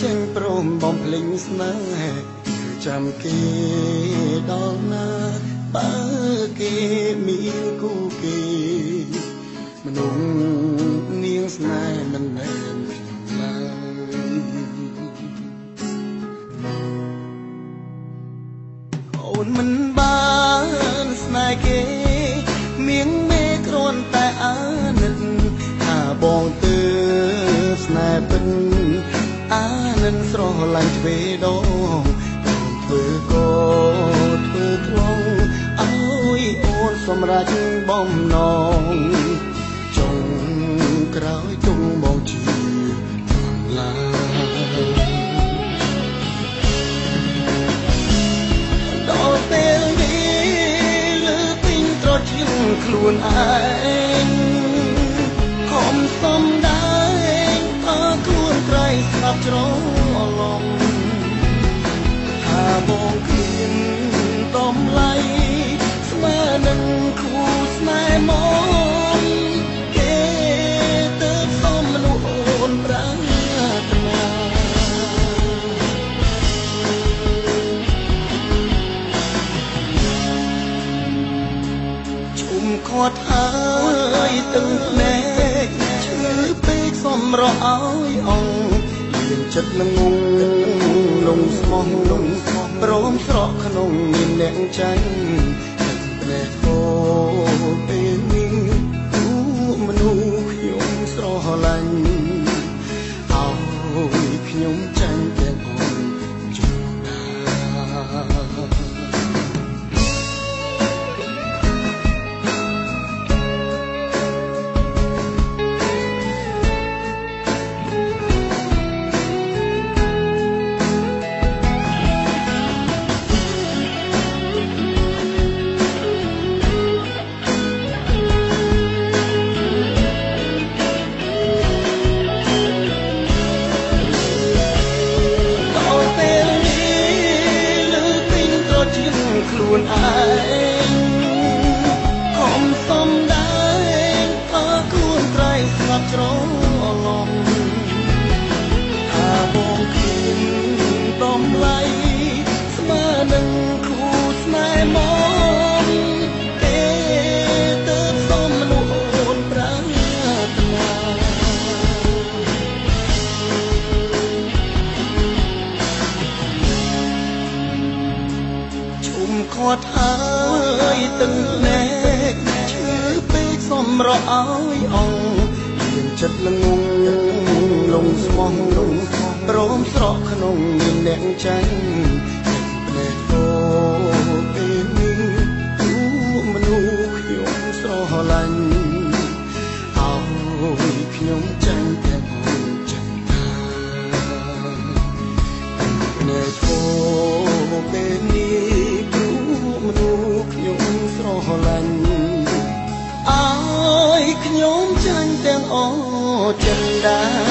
ចេញព្រមបំភ្លេងស្នេហ៍គឺចាំគេដល់ណាបើគេមានគូគេមនុស្សនាងស្នេហ៍មិនមែនឡើយអូនមិនបានស្នេហ៍គេមានមេគ្រាន់តែអាណិតថាបងទើបស្នេហ៍ពិតអានិនស្រឡាញ់ទ្វេដងធ្វើក៏ធ្វើខ្លងឲ្យអូនសម្រេចបំណងចុងក្រោយទុំបងជាឡាដល់ពេលនេះលើពេញត្រជាខ្លួនឯងខំសំដែរថាខ្លួនក្រៃស្លាប់ច្រឡំថាបងគ្មានតម្លៃស្មើនឹងគូស្នេហ៍មកគេទៅសំមនុស្សអូនប្រាថ្នាជុំខាត់ហើយទឹកភ្នែកឈឺពេកសំរោឲ្យអង្គលៀនចិត្តល្ងងលងស្មោះព្រមស្រកក្នុងមានអ្នកចាញ់ទឹកភ្នែកគោពេលនេះគូមនុស្សខ្ញុំស្រឡាញ់ឲ្យខ្ញុំចាញ់ទាំងអូនជួបណាខ្លួនឯងខំសំដែរថាខ្លួនក្រៃស្លាប់ច្រឡំថាបងគ្មានតម្លៃស្មើនឹងគូស្នេហ៍មកទេទៅសំមនុស្សអូនប្រាថ្នាខាត់ហើយទឹកភ្នែកឈឺពេកសំរោឲ្យអង្គលៀនចិត្តល្ងងលងស្មោះព្រមស្រកក្នុងមានអ្នកចាញ់ទឹកភ្នែកគោពេលនេះគូមនុស្សខ្ញុំស្រឡាញ់ឲ្យខ្ញុំចាញ់ទាំងអូនចាញ់ថាទឹកភ្នែកគោពេលនេះមនុស្សខ្ញុំស្រឡាញ់ឲ្យខ្ញុំចាញ់ទាំងអចិន្តា